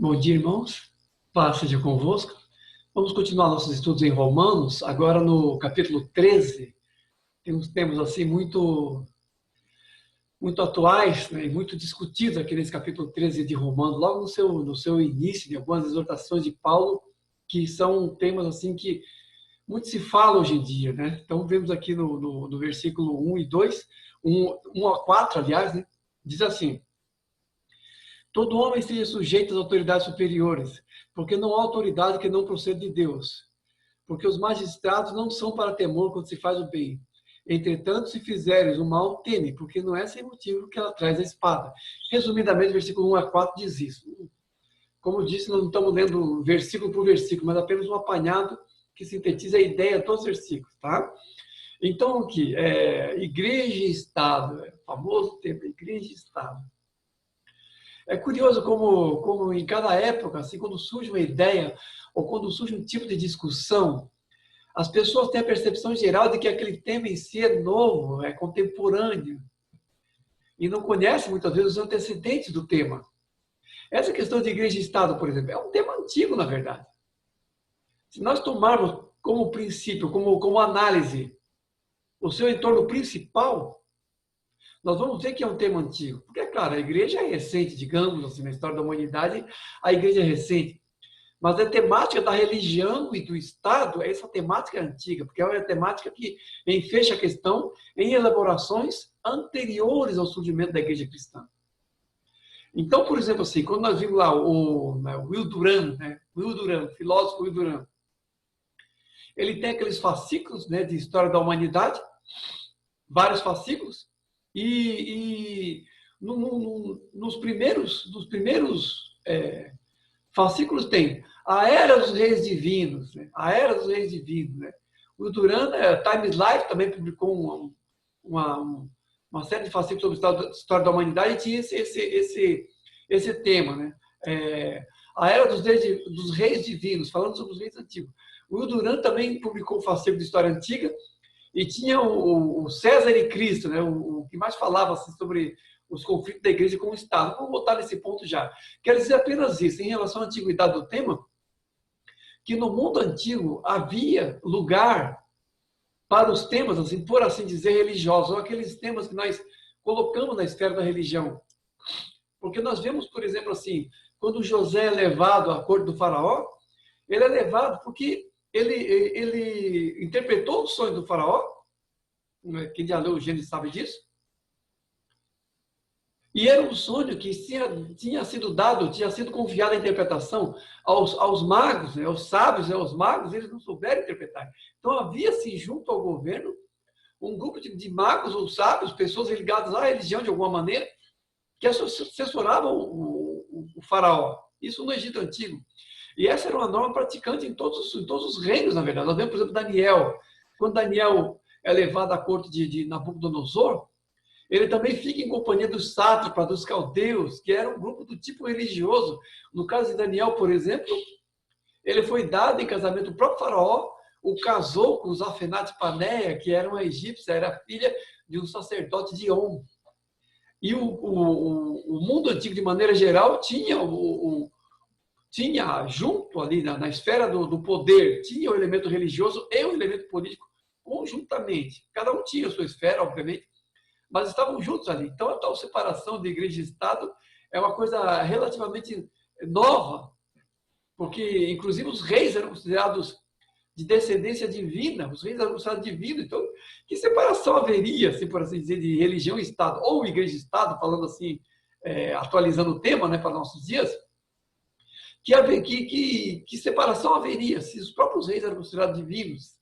Bom dia, irmãos. Paz seja convosco. Vamos continuar nossos estudos em Romanos, agora no capítulo 13. Tem uns temas assim muito atuais, né, e muito discutidos aqui nesse capítulo 13 de Romanos, logo no seu início, de algumas exortações de Paulo, que são temas assim que muito se fala hoje em dia, né? Então, vemos aqui no versículo 1 e 2, 1 a 4, aliás, né? Diz assim: todo homem esteja sujeito às autoridades superiores, porque não há autoridade que não proceda de Deus. Porque os magistrados não são para temor quando se faz o bem. Entretanto, se fizeres o mal, teme, porque não é sem motivo que ela traz a espada. Resumidamente, versículo 1 a 4 diz isso. Como eu disse, não estamos lendo versículo por versículo, mas apenas um apanhado que sintetiza a ideia de todos os versículos, tá? Então, aqui, igreja e Estado, famoso termo, igreja e Estado. É curioso como em cada época, assim, quando surge uma ideia ou quando surge um tipo de discussão, as pessoas têm a percepção geral de que aquele tema em si é novo, é contemporâneo, e não conhecem muitas vezes os antecedentes do tema. Essa questão de igreja e Estado, por exemplo, é um tema antigo, na verdade. Se nós tomarmos como princípio, como análise, o seu entorno principal, nós vamos ver que é um tema antigo. Porque, é claro, a igreja é recente, digamos assim, na história da humanidade, a igreja é recente. Mas a temática da religião e do Estado, essa temática é antiga, porque é uma temática que enfecha a questão em elaborações anteriores ao surgimento da igreja cristã. Então, por exemplo, assim, quando nós vimos lá o Will Durant, né? O filósofo Will Durant, ele tem aqueles fascículos, né, de história da humanidade, vários fascículos, e nos primeiros fascículos tem a Era dos Reis Divinos, né? A Era dos Reis Divinos, né? O Durant, Times Life, também publicou uma série de fascículos sobre a história da humanidade e tinha esse tema, né? A Era dos Reis Divinos, falando sobre os reis antigos. O Durant também publicou um fascículo de história antiga e tinha o César e Cristo, né? O que mais falava assim, sobre os conflitos da igreja com o Estado. Vamos voltar nesse ponto já. Quero dizer apenas isso, em relação à antiguidade do tema, que no mundo antigo havia lugar para os temas, assim, por assim dizer, religiosos, ou aqueles temas que nós colocamos na esfera da religião. Porque nós vemos, por exemplo, assim, quando José é levado à corte do faraó, ele é levado porque ele interpretou o sonho do faraó, quem já leu o Gênesis sabe disso, e era um sonho que tinha sido confiado a interpretação aos magos, né, aos sábios, né, aos magos, eles não souberam interpretar. Então havia-se junto ao governo um grupo de magos ou sábios, pessoas ligadas à religião de alguma maneira, que assessoravam o faraó. Isso no Egito Antigo. E essa era uma norma praticante em todos os reinos, na verdade. Nós vemos, por exemplo, Daniel. Quando Daniel é levado à corte de Nabucodonosor, ele também fica em companhia dos sátrapas, dos caldeus, que era um grupo do tipo religioso. No caso de Daniel, por exemplo, ele foi dado em casamento o próprio faraó, o casou com Zafenat Paneia, que era uma egípcia, era filha de um sacerdote de On. E o mundo antigo, de maneira geral, tinha junto ali na esfera do poder, tinha o elemento religioso e o elemento político conjuntamente. Cada um tinha a sua esfera, obviamente, mas estavam juntos ali. Então, a tal separação de igreja e Estado é uma coisa relativamente nova, porque, inclusive, os reis eram considerados de descendência divina, os reis eram considerados divinos. Então, que separação haveria, assim, por assim dizer, de religião e Estado, ou igreja e Estado, falando assim, atualizando o tema, né, para nossos dias, que separação haveria se os próprios reis eram considerados divinos?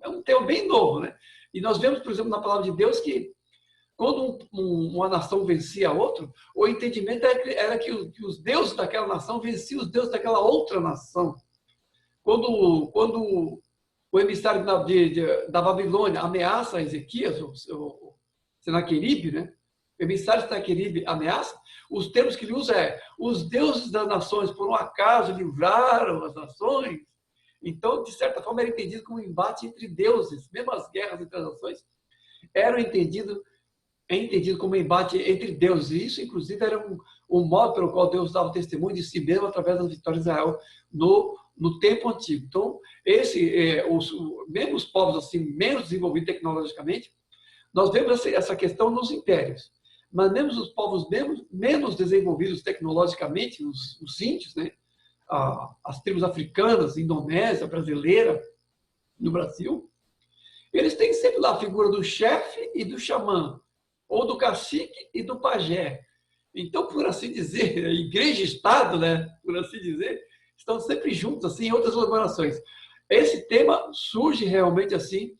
É um tema bem novo, né? E nós vemos, por exemplo, na palavra de Deus que quando uma nação vencia a outra, o entendimento era que os deuses daquela nação venciam os deuses daquela outra nação. Quando o emissário da Babilônia ameaça Ezequias, o Senaqueribe, né? O emissário Senaqueribe ameaça, os termos que ele usa os deuses das nações, por um acaso, livraram as nações. Então, de certa forma, era entendido como um embate entre deuses. Mesmo as guerras entre as nações eram entendidas é entendido como um embate entre deuses. E isso, inclusive, era um modo pelo qual Deus dava testemunho de si mesmo através das vitórias de Israel no tempo antigo. Então, mesmo os povos assim, menos desenvolvidos tecnologicamente, nós vemos essa questão nos impérios. Mas mesmo os povos menos desenvolvidos tecnologicamente, os índios, né? As tribos africanas, Indonésia, brasileira, no Brasil, eles têm sempre lá a figura do chefe e do xamã, ou do cacique e do pajé. Então, por assim dizer, a igreja e Estado, né, por assim dizer, estão sempre juntos, assim, em outras aglomerações. Esse tema surge realmente assim,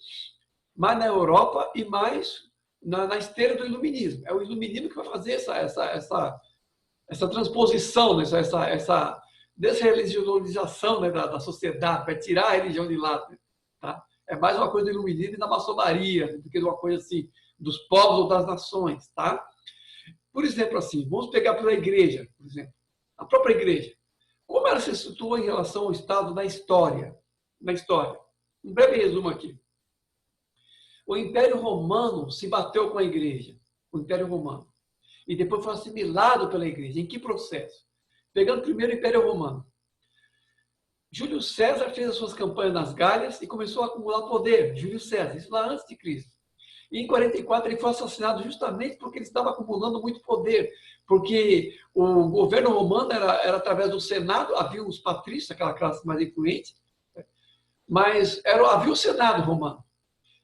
mais na Europa e mais na esteira do iluminismo. É o iluminismo que vai fazer essa transposição, né, essa desreligionização, né, da sociedade, vai tirar a religião de lado. Né, tá? É mais uma coisa do iluminismo e da maçonaria do que uma coisa assim dos povos ou das nações. Tá? Por exemplo, assim, vamos pegar pela igreja, por exemplo, a própria igreja. Como ela se situou em relação ao Estado na história? Um breve resumo aqui. O Império Romano se bateu com a igreja, o Império Romano, e depois foi assimilado pela igreja. Em que processo? Pegando primeiro o Império Romano. Júlio César fez as suas campanhas nas Gálias e começou a acumular poder. Júlio César, isso lá antes de Cristo. E em 44 ele foi assassinado justamente porque ele estava acumulando muito poder. Porque o governo romano era através do Senado, havia os patrícios, aquela classe mais influente, mas havia o Senado romano.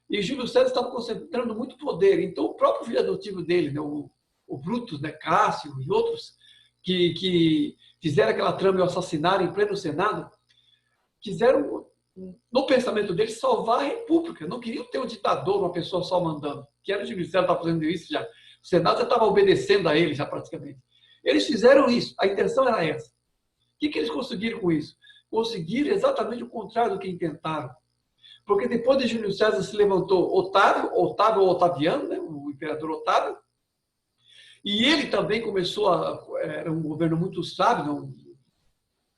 E Júlio César estava concentrando muito poder. Então, o próprio filho adotivo dele, né, o Brutus, né, Cássio e outros, que fizeram aquela trama e o assassinaram em pleno Senado, quiseram, no pensamento deles, salvar a República. Não queriam ter um ditador, uma pessoa só mandando. Que era o Júlio César estava fazendo isso já. O Senado já estava obedecendo a ele, já praticamente. Eles fizeram isso. A intenção era essa. O que eles conseguiram com isso? Conseguiram exatamente o contrário do que intentaram. Porque depois de Júlio César se levantou Otávio ou Otaviano, né, o imperador Otávio, e ele também era um governo muito sábio,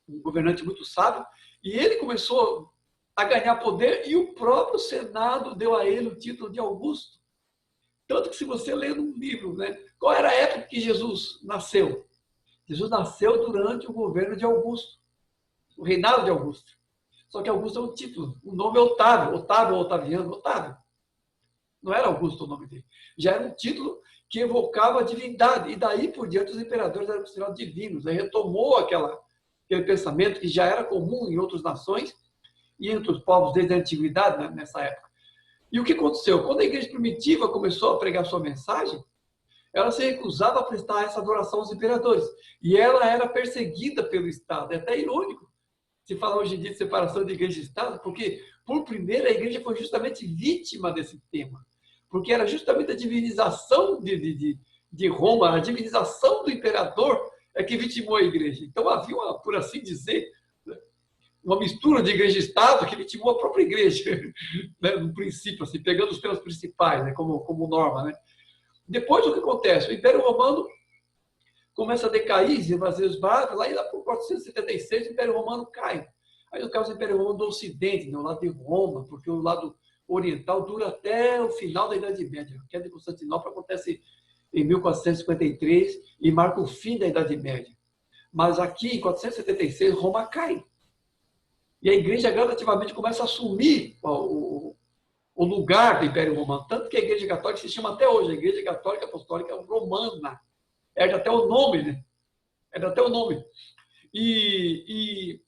um governante muito sábio, e ele começou a ganhar poder e o próprio Senado deu a ele o título de Augusto. Tanto que se você ler num livro, né, qual era a época que Jesus nasceu? Jesus nasceu durante o governo de Augusto, o reinado de Augusto. Só que Augusto é um título. O nome é Otávio. Otávio ou Otaviano. Otávio. Não era Augusto o nome dele. Já era um título que evocava a divindade. E daí por diante os imperadores eram considerados divinos. Aí retomou aquele pensamento que já era comum em outras nações e entre os povos desde a antiguidade, né, nessa época. E o que aconteceu? Quando a igreja primitiva começou a pregar sua mensagem, ela se recusava a prestar essa adoração aos imperadores. E ela era perseguida pelo Estado. É até irônico se fala hoje em dia de separação de igreja e Estado, porque, por primeiro, a igreja foi justamente vítima desse tema. Porque era justamente a divinização de Roma, a divinização do imperador é que vitimou a igreja. Então, havia, por assim dizer, uma mistura de igreja e Estado que vitimou a própria igreja, né, no princípio, assim, pegando os temas principais, né, como norma. Né? Depois, o que acontece? O Império Romano começa a decair, se esvaziar os barcos, lá por 476 o Império Romano cai. Aí no caso do Império Romano do Ocidente, né, o lado de Roma, porque o lado oriental dura até o final da Idade Média. A queda de Constantinopla acontece em 1453 e marca o fim da Idade Média. Mas aqui, em 476, Roma cai. E a igreja gradativamente começa a assumir o lugar do Império Romano. Tanto que a igreja católica se chama até hoje, a Igreja Católica Apostólica Romana. Era até o nome, né? Era até o nome. E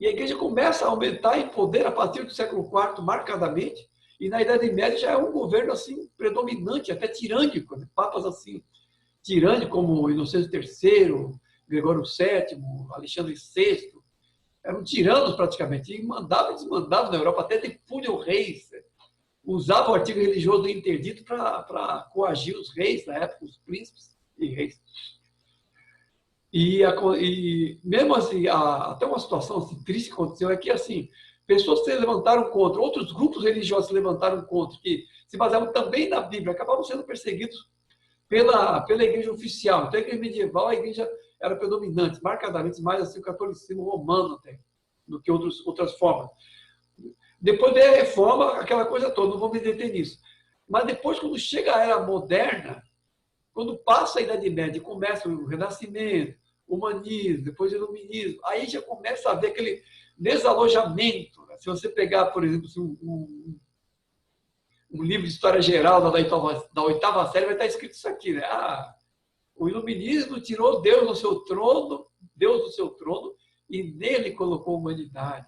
a igreja começa a aumentar em poder a partir do século IV, marcadamente, e na Idade Média já é um governo assim predominante, até tirânico, né? Papas assim, tirânicos como Inocêncio III, Gregório VII, Alexandre VI, eram tiranos praticamente, e mandavam e desmandavam na Europa, até depunham reis, usavam o artigo religioso do interdito para coagir os reis, na época, os príncipes e reis. E mesmo assim, até uma situação assim, triste que aconteceu é que assim, pessoas se levantaram contra, outros grupos religiosos se levantaram contra, que se baseavam também na Bíblia, acabavam sendo perseguidos pela igreja oficial. Então, a igreja medieval, a igreja era predominante, marcadamente mais assim o catolicismo romano até, do que outras formas. Depois veio a reforma, aquela coisa toda, não vou me deter nisso. Mas depois, quando chega a Era Moderna, quando passa a Idade Média e começa o Renascimento, o Humanismo, depois o Iluminismo, aí já começa a haver aquele desalojamento. Né? Se você pegar, por exemplo, um livro de história geral da oitava série, vai estar escrito isso aqui, né? O iluminismo tirou Deus do seu trono, e nele colocou a humanidade.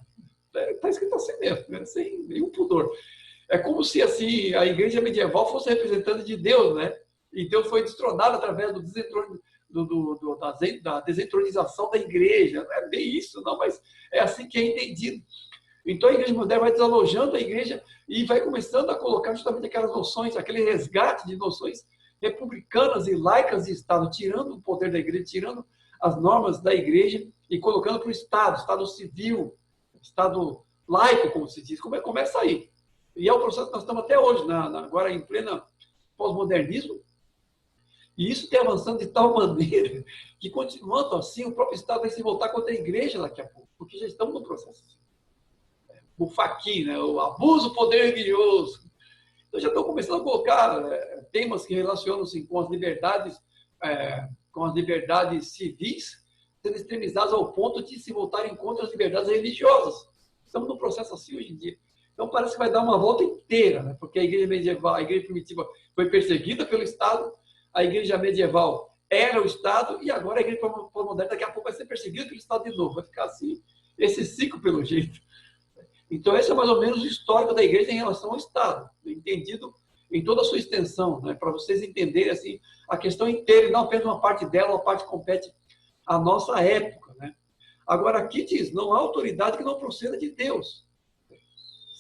Está escrito assim mesmo, né? Sem nenhum pudor. É como se assim a igreja medieval fosse representante de Deus, né? E Deus foi destronado através da desentronização da igreja. Não é bem isso, não, mas é assim que é entendido. Então a igreja moderna vai desalojando a igreja e vai começando a colocar justamente aquelas noções, aquele resgate de noções republicanas e laicas de Estado, tirando o poder da igreja, tirando as normas da igreja e colocando para o Estado civil, Estado laico, como se diz. Começa aí. E é o processo que nós estamos até hoje, agora em plena pós-modernismo, e isso tem avançando de tal maneira que, continuando assim, o próprio Estado vai se voltar contra a igreja daqui a pouco, porque já estamos no processo. O faquin, né? O abuso do poder religioso. Então, já estou começando a colocar temas que relacionam-se com as liberdades civis, sendo extremizadas ao ponto de se voltarem contra as liberdades religiosas. Estamos num processo assim hoje em dia. Então, parece que vai dar uma volta inteira, né? Porque a igreja medieval, a igreja primitiva foi perseguida pelo Estado, a igreja medieval era o Estado, e agora a igreja pós-moderna daqui a pouco vai ser perseguida pelo Estado de novo. Vai ficar assim, esse ciclo pelo jeito. Então, esse é mais ou menos o histórico da igreja em relação ao Estado, entendido em toda a sua extensão, né? Para vocês entenderem assim, a questão inteira, e não apenas uma parte dela, uma parte que compete à nossa época. Né? Agora, aqui diz, não há autoridade que não proceda de Deus.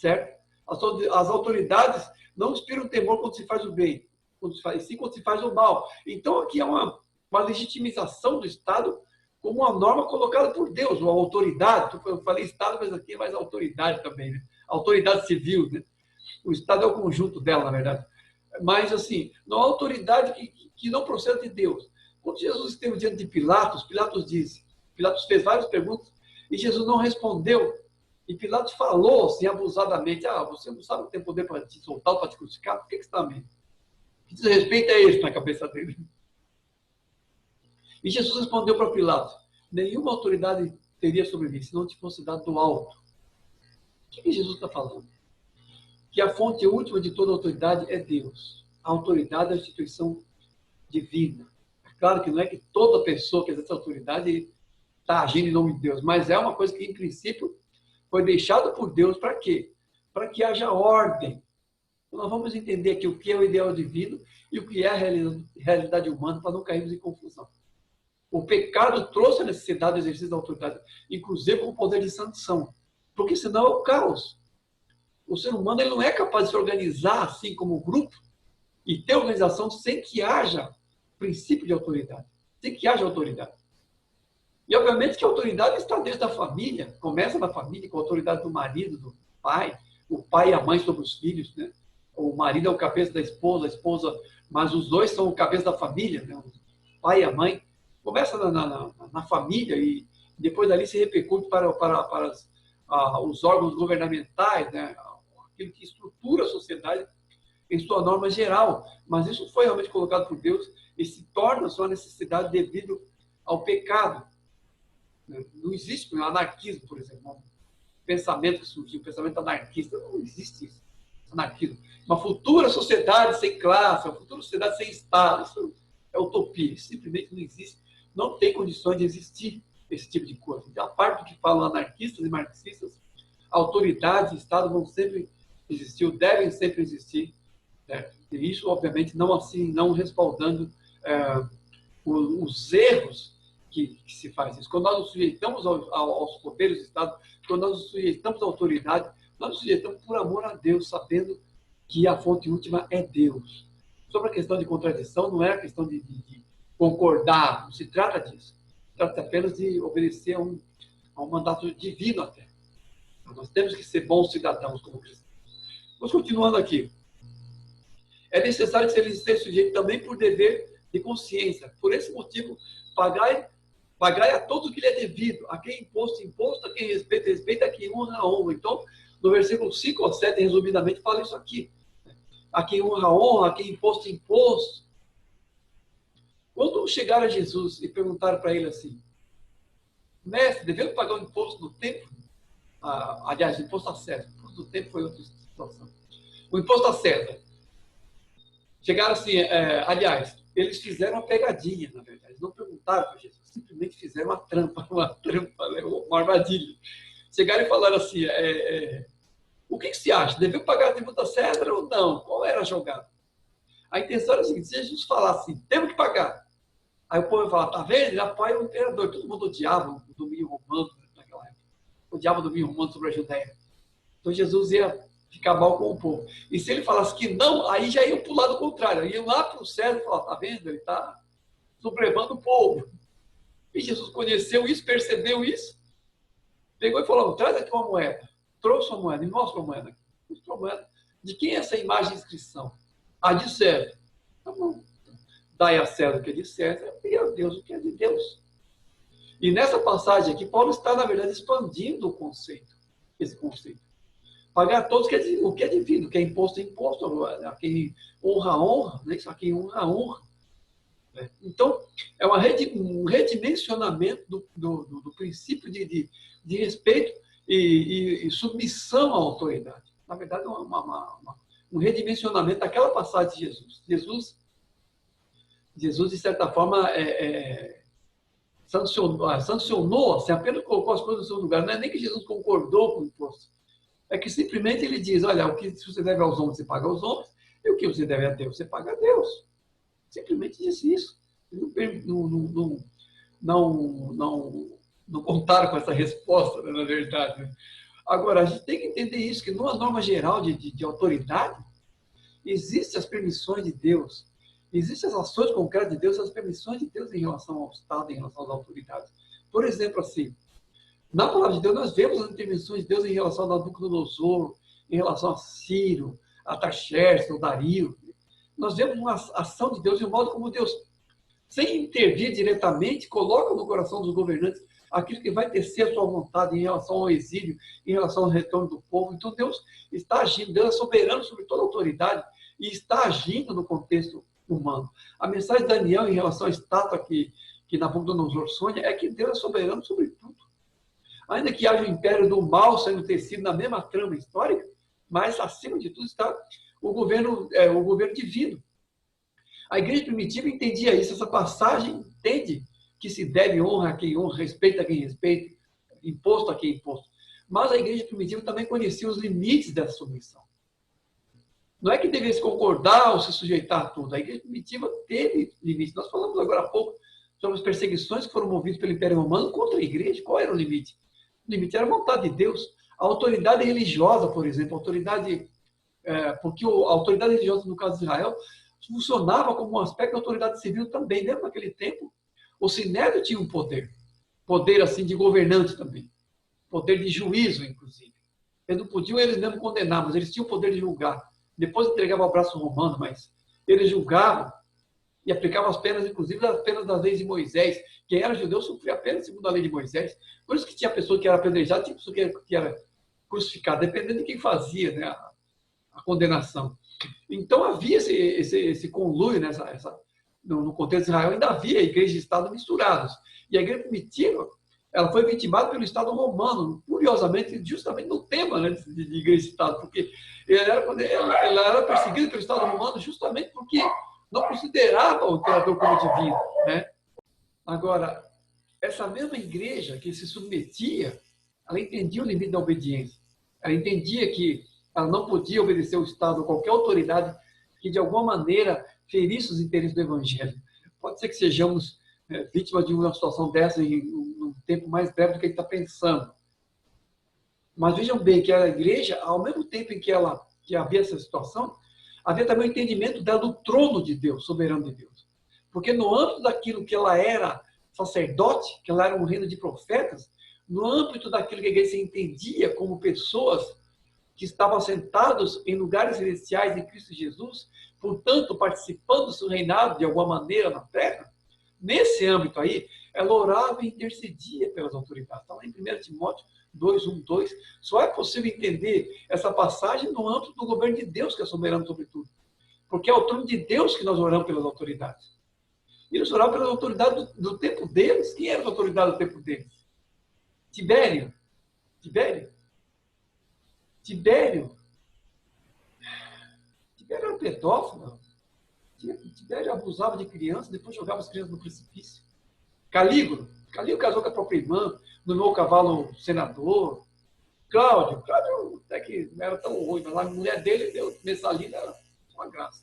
Certo? As autoridades não inspiram temor quando se faz o bem, sim quando se faz o mal. Então, aqui é uma legitimização do Estado como uma norma colocada por Deus, uma autoridade. Eu falei Estado, mas aqui é mais autoridade também, né? Autoridade civil, né? O Estado é o conjunto dela, na verdade. Mas, assim, não há autoridade que não proceda de Deus. Quando Jesus esteve diante de Pilatos Pilatos fez várias perguntas e Jesus não respondeu. E Pilatos falou, assim, abusadamente, você não sabe que tem poder para te soltar ou para te crucificar? Por que você está mesmo? Que desrespeito é esse na cabeça dele? E Jesus respondeu para Pilatos, nenhuma autoridade teria sobre mim, se não te fosse dado do alto. O que Jesus está falando? Que a fonte última de toda autoridade é Deus. A autoridade é a instituição divina. É claro que não é que toda pessoa que exerce autoridade está agindo em nome de Deus, mas é uma coisa que, em princípio, foi deixado por Deus para quê? Para que haja ordem. Então, nós vamos entender aqui o que é o ideal divino e o que é a realidade humana, para não cairmos em confusão. O pecado trouxe a necessidade do exercício da autoridade, inclusive com o poder de sanção, porque senão é o caos. O ser humano ele não é capaz de se organizar assim como grupo e ter organização sem que haja princípio de autoridade, sem que haja autoridade. E, obviamente, que a autoridade está desde a família, começa na família, com a autoridade do marido, do pai, o pai e a mãe sobre os filhos, né? O marido é o cabeça da esposa, a esposa, mas os dois são o cabeça da família, né? O pai e a mãe. Começa na família e depois dali se repercute para os órgãos governamentais, né? Aquilo que estrutura a sociedade em sua norma geral. Mas isso foi realmente colocado por Deus e se torna sua necessidade devido ao pecado. Não existe o anarquismo, por exemplo, um pensamento que surgiu, um pensamento anarquista. Não existe isso, anarquismo. Uma futura sociedade sem classe, uma futura sociedade sem Estado, isso é utopia, isso simplesmente não existe, não tem condições de existir esse tipo de coisa. Então, a parte do que falam anarquistas e marxistas, autoridade e Estado vão sempre existir, ou devem sempre existir, né? E isso, obviamente, não assim, não respaldando os erros que se faz isso. Quando nós nos sujeitamos aos poderes do Estado, quando nós nos sujeitamos à autoridade, nós nos sujeitamos por amor a Deus, sabendo que a fonte última é Deus. Sobre a questão de contradição, não é a questão de concordar, não se trata disso. Trata apenas de obedecer a um mandato divino até. Então, nós temos que ser bons cidadãos como cristãos. Vamos continuando aqui. É necessário que ele esteja sujeito também por dever de consciência. Por esse motivo, pagai a todos o que lhe é devido. A quem imposto, imposto. A quem respeita, a quem honra, honra. Então, no versículo 5 ou 7, resumidamente, fala isso aqui. a quem honra, honra, a quem imposto, imposto. Quando chegaram a Jesus e perguntaram para ele assim, mestre, devemos pagar o imposto do templo? Aliás, o imposto a César. O imposto do templo foi outra situação. O imposto a César. Chegaram assim, aliás, eles fizeram uma pegadinha, na verdade. Eles não perguntaram para Jesus, simplesmente fizeram uma trampa, uma armadilha. Chegaram e falaram assim, o que você acha? Devemos pagar a tributo a César ou não? Qual era a jogada? A intenção era a seguinte, se Jesus falasse assim, temos que pagar. Aí o povo ia falar, tá vendo? Ele apoia o imperador. Todo mundo odiava o domínio romano naquela época. Odiava o domínio romano sobre a Judéia. Então Jesus ia ficar mal com o povo. E se ele falasse que não, aí já iam para o lado contrário. Iam lá para o César e falaram, tá vendo? Ele está sublevando o povo. E Jesus conheceu isso, percebeu isso. Pegou e falou, traz aqui uma moeda. Trouxe uma moeda, me mostra uma moeda. Mostrou uma moeda. De quem é essa imagem de inscrição? A de César. Tá bom. Dai a César o que é de César e a Deus o que é de Deus. E nessa passagem aqui, Paulo está, na verdade, expandindo o conceito. Esse conceito. Pagar a todos o que é devido, o que é imposto, a quem honra, honra, né? A quem honra, honra. Então, é um redimensionamento do princípio de respeito e submissão à autoridade. Na verdade, um redimensionamento daquela passagem de Jesus. Jesus, de certa forma, sancionou, assim, apenas colocou as coisas no seu lugar. Não é nem que Jesus concordou com o imposto. É que simplesmente ele diz, olha, o que você deve aos homens, você paga aos homens, e o que você deve a Deus, você paga a Deus. Simplesmente disse isso. Não contaram com essa resposta, né, na verdade. Né? Agora, a gente tem que entender isso, que numa norma geral de autoridade, existem as permissões de Deus, existem as ações concretas de Deus, as permissões de Deus em relação ao Estado, em relação às autoridades. Por exemplo, assim, na palavra de Deus, nós vemos as intervenções de Deus em relação a Nabucodonosor, em relação a Ciro, a Taxerxes, a Dario. Nós vemos uma ação de Deus e o modo como Deus, sem intervir diretamente, coloca no coração dos governantes aquilo que vai tecer a sua vontade em relação ao exílio, em relação ao retorno do povo. Então, Deus está agindo, Deus é soberano sobre toda a autoridade e está agindo no contexto humano. A mensagem de Daniel em relação à estátua que Nabucodonosor sonha é que Deus é soberano sobre tudo. Ainda que haja o império do mal sendo tecido na mesma trama histórica, mas, acima de tudo, está o governo divino. A igreja primitiva entendia isso, essa passagem entende que se deve honra a quem honra, respeito a quem respeita, imposto a quem imposto. Mas a igreja primitiva também conhecia os limites dessa submissão. Não é que devesse concordar ou se sujeitar a tudo. A igreja primitiva teve limites. Nós falamos agora há pouco sobre as perseguições que foram movidas pelo Império Romano contra a igreja. Qual era o limite? O limite era a vontade de Deus. A autoridade religiosa, por exemplo, porque a autoridade religiosa, no caso de Israel, funcionava como um aspecto da autoridade civil também. Mesmo naquele tempo, o Sinédrio tinha um poder assim de governante também, poder de juízo, inclusive. Eles não podiam eles mesmos condenar, mas eles tinham o poder de julgar. Depois entregavam ao braço romano, mas eles julgavam e aplicavam as penas, inclusive as penas das leis de Moisés. Quem era judeu sofria apenas segundo a lei de Moisés. Por isso que tinha pessoa que era apedrejada, tinha pessoa que era crucificada, dependendo de quem fazia, né, a condenação. Então havia esse conluio no contexto de Israel, ainda havia igreja e Estado misturados. E a igreja primitiva, ela foi vitimada pelo Estado romano, curiosamente, justamente no tema, né, de igreja e Estado, porque ela era perseguida pelo Estado romano justamente porque não considerava o imperador como divino. Né? Agora, essa mesma igreja que se submetia, ela entendia o limite da obediência. Ela entendia que ela não podia obedecer ao Estado ou qualquer autoridade que, de alguma maneira, ferisse os interesses do Evangelho. Pode ser que sejamos vítimas de uma situação dessa em um tempo mais breve do que a gente está pensando. Mas vejam bem que a igreja, ao mesmo tempo em que havia essa situação, havia também o entendimento dela do trono de Deus, soberano de Deus. Porque no âmbito daquilo que ela era sacerdote, que ela era um reino de profetas, no âmbito daquilo que a igreja se entendia como pessoas que estavam sentados em lugares celestiais em Cristo Jesus, portanto, participando do seu reinado de alguma maneira na terra, nesse âmbito aí, ela orava e intercedia pelas autoridades. Está lá em 1 Timóteo 2:1-2. Só é possível entender essa passagem no âmbito do governo de Deus, que é soberano sobre tudo. Porque é o trono de Deus que nós oramos pelas autoridades. E eles oravam pelas autoridades do tempo deles. Quem era a autoridade do tempo deles? Tibério. Tibério era um pedófilo. Tibério abusava de crianças, depois jogava as crianças no precipício. Calígula casou com a própria irmã, nomeou o cavalo senador. Cláudio até que não era tão ruim, mas a mulher dele deu mensalina, era uma graça.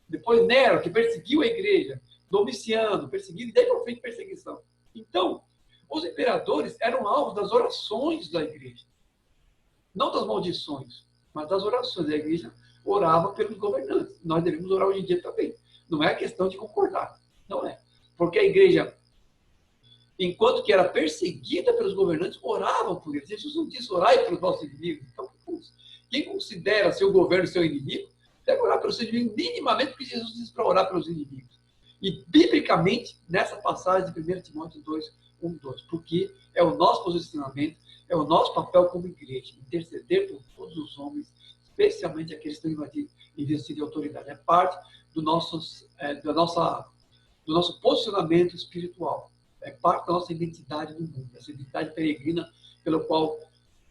Depois Nero, que perseguiu a igreja. Domiciano, perseguido, e daí para frente perseguição. Então, os imperadores eram alvos das orações da igreja. Não das maldições, mas das orações. A igreja orava pelos governantes. Nós devemos orar hoje em dia também. Não é questão de concordar. Não é. Porque a igreja, enquanto que era perseguida pelos governantes, oravam por eles. Jesus não disse orai pelos nossos inimigos. Então, quem considera seu governo seu inimigo, deve orar pelos seus inimigos minimamente, porque Jesus disse para orar pelos inimigos. E, biblicamente, nessa passagem de 1 Timóteo 2, 1, 2, porque é o nosso posicionamento, é o nosso papel como igreja, interceder por todos os homens, especialmente aqueles que estão investidos em autoridade. É parte do nosso posicionamento espiritual. É parte da nossa identidade no mundo, essa identidade peregrina pela qual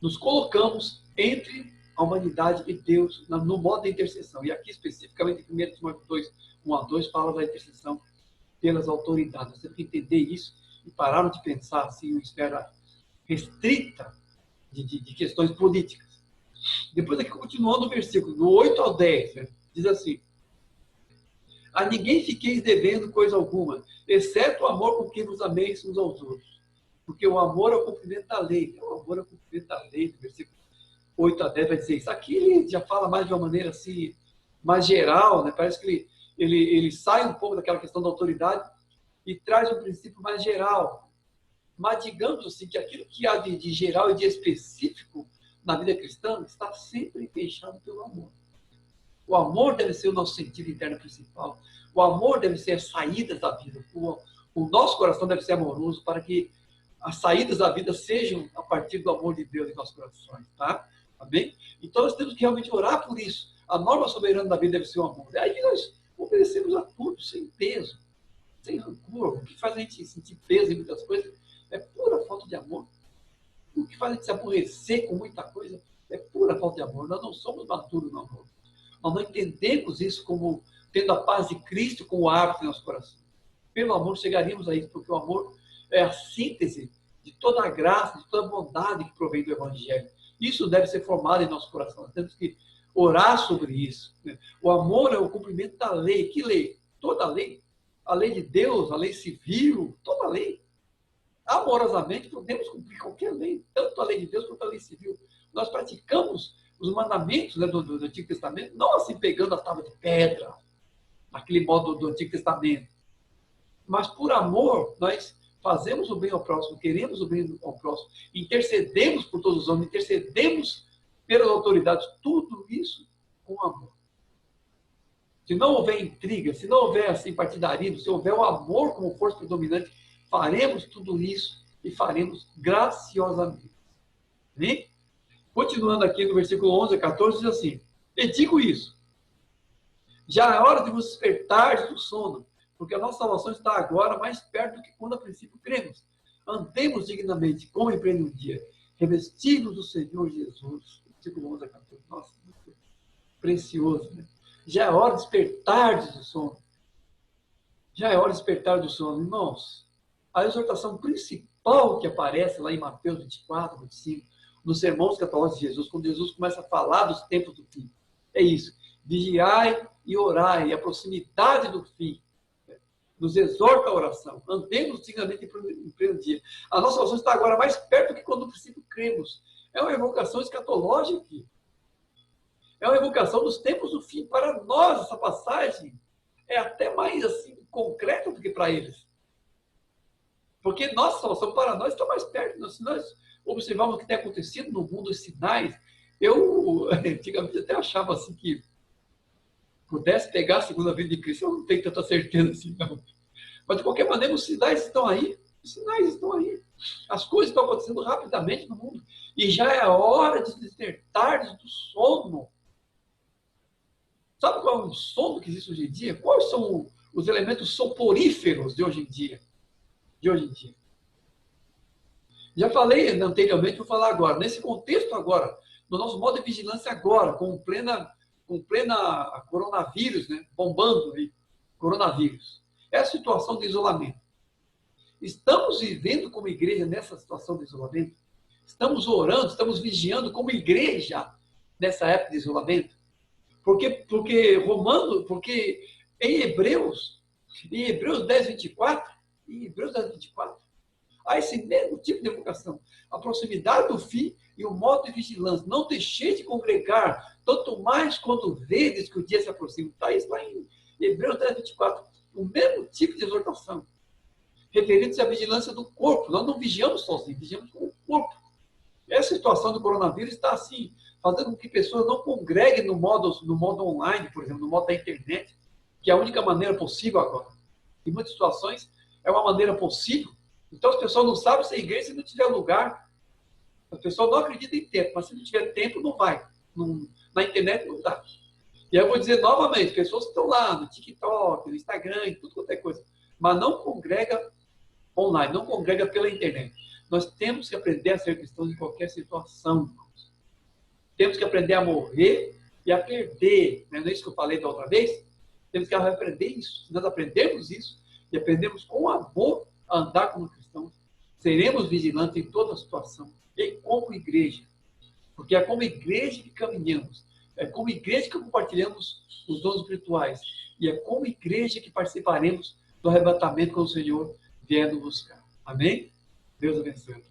nos colocamos entre a humanidade e Deus no modo de intercessão. E aqui, especificamente, em 1 Timóteo 2, 1 a 2, fala da intercessão pelas autoridades. Nós temos que entender isso e parar de pensar assim, uma esfera restrita de questões políticas. Depois aqui, continuando o versículo, do 8 ao 10, né, diz assim: a ninguém fiqueis devendo coisa alguma, exceto o amor com que vos ameis uns aos outros. Porque o amor é o cumprimento da lei. O amor é o cumprimento da lei, do versículo 8 a 10 vai dizer isso. Aqui ele já fala mais de uma maneira assim, mais geral, né? Parece que ele sai um pouco daquela questão da autoridade e traz um princípio mais geral. Mas digamos assim, que aquilo que há de geral e de específico na vida cristã está sempre fechado pelo amor. O amor deve ser o nosso sentido interno principal. O amor deve ser as saídas da vida. O nosso coração deve ser amoroso para que as saídas da vida sejam a partir do amor de Deus em nossos corações, tá? Amém? Então nós temos que realmente orar por isso. A norma soberana da vida deve ser o amor. Aí nós obedecemos a tudo, sem peso, sem rancor. O que faz a gente sentir peso em muitas coisas é pura falta de amor. O que faz a gente se aborrecer com muita coisa é pura falta de amor. Nós não somos maturos no amor. Nós não entendemos isso como tendo a paz de Cristo como árbitro em nosso coração. Pelo amor chegaríamos a isso, porque o amor é a síntese de toda a graça, de toda a bondade que provém do Evangelho. Isso deve ser formado em nosso coração. Nós temos que orar sobre isso. O amor é o cumprimento da lei. Que lei? Toda a lei. A lei de Deus, a lei civil, toda a lei. Amorosamente podemos cumprir qualquer lei, tanto a lei de Deus quanto a lei civil. Nós praticamos os mandamentos, né, do Antigo Testamento, não assim pegando a tábua de pedra, naquele modo do Antigo Testamento, mas por amor nós fazemos o bem ao próximo, queremos o bem ao próximo, intercedemos por todos os homens, intercedemos pelas autoridades, tudo isso com amor. Se não houver intriga, se não houver assim, partidarismo, se houver o amor como força predominante, faremos tudo isso e faremos graciosamente. Amém? Continuando aqui no versículo 11 a 14, diz assim: e digo isso, já é hora de vos despertar do sono, porque a nossa salvação está agora mais perto do que quando a princípio cremos. Andemos dignamente, como empreende um dia, revestidos do Senhor Jesus. Versículo 11 a 14. Nossa, muito precioso, né? Já é hora de despertar do sono. Já é hora de despertar do sono. Irmãos, a exortação principal que aparece lá em Mateus 24, 25, nos sermões escatológicos de Jesus, quando Jesus começa a falar dos tempos do fim, é isso: vigiai e orai, e a proximidade do fim nos exorta a oração. Andemos dignamente em pleno dia. A nossa oração está agora mais perto do que quando no princípio cremos. É uma evocação escatológica aqui. É uma evocação dos tempos do fim. Para nós, essa passagem é até mais assim concreta do que para eles. Porque nossa salvação para nós está mais perto. Se nós observarmos o que tem acontecido no mundo, os sinais, eu antigamente até achava assim que pudesse pegar a segunda vinda de Cristo, eu não tenho tanta certeza assim, não. Mas de qualquer maneira, os sinais estão aí. Os sinais estão aí. As coisas estão acontecendo rapidamente no mundo. E já é a hora de despertar do sono. Sabe qual é o sono que existe hoje em dia? Quais são os elementos soporíferos de hoje em dia? Já falei anteriormente, vou falar agora. Nesse contexto agora, no nosso modo de vigilância agora, com plena coronavírus, né? Bombando aí, coronavírus. É a situação de isolamento. Estamos vivendo como igreja nessa situação de isolamento? Estamos orando, estamos vigiando como igreja nessa época de isolamento? Porque em Hebreus 10, 24, há esse mesmo tipo de evocação. A proximidade do fim e o modo de vigilância. Não deixei de congregar, tanto mais quando vedes que o dia se aproxima. Está isso lá em Hebreus 10, 24. O mesmo tipo de exortação. Referindo-se à vigilância do corpo. Nós não vigiamos sozinhos, vigiamos com o corpo. Essa situação do coronavírus está assim, fazendo com que pessoas não congreguem no modo online, por exemplo, no modo da internet, que é a única maneira possível agora. Em muitas situações, é uma maneira possível. Então, as pessoas não sabem se a igreja se não tiver lugar. As pessoas não acreditam em tempo, mas se não tiver tempo, não vai. Na internet não dá. E aí eu vou dizer novamente, pessoas que estão lá no TikTok, no Instagram, em tudo quanto é coisa, mas não congrega online, não congrega pela internet. Nós temos que aprender a ser cristãos em qualquer situação. Temos que aprender a morrer e a perder. Não é isso que eu falei da outra vez? Temos que aprender isso. Se nós aprendemos isso e aprendemos com amor a andar como cristãos, seremos vigilantes em toda situação. E como igreja. Porque é como igreja que caminhamos. É como igreja que compartilhamos os dons espirituais. E é como igreja que participaremos do arrebatamento quando o Senhor vier nos buscar. Amém? Deus abençoe.